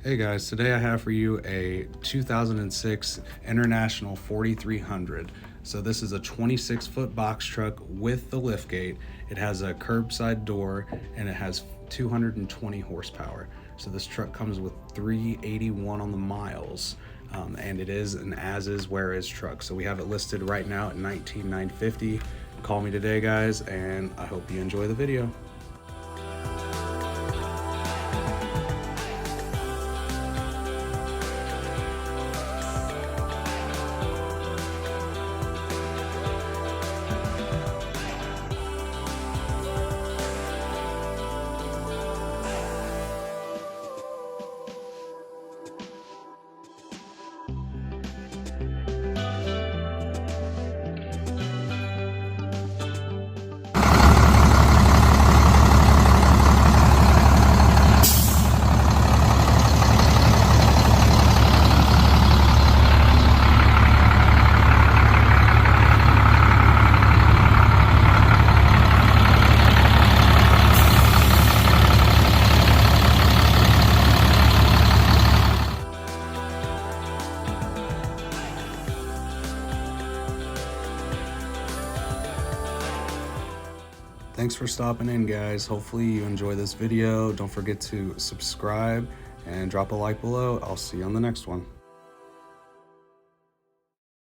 Hey guys, today I have for you a 2006 International 4300. So this is a 26-foot box truck with the liftgate. It has a curbside door and it has 220 horsepower. So this truck comes with 381 on the miles, and it is an as-is, where-is truck. So we have it listed right now at $19,950. Call me today, guys, and I hope you enjoy the video. Thanks for stopping in, guys. Hopefully you enjoy this video. Don't forget to subscribe and drop a like below. I'll see you on the next one.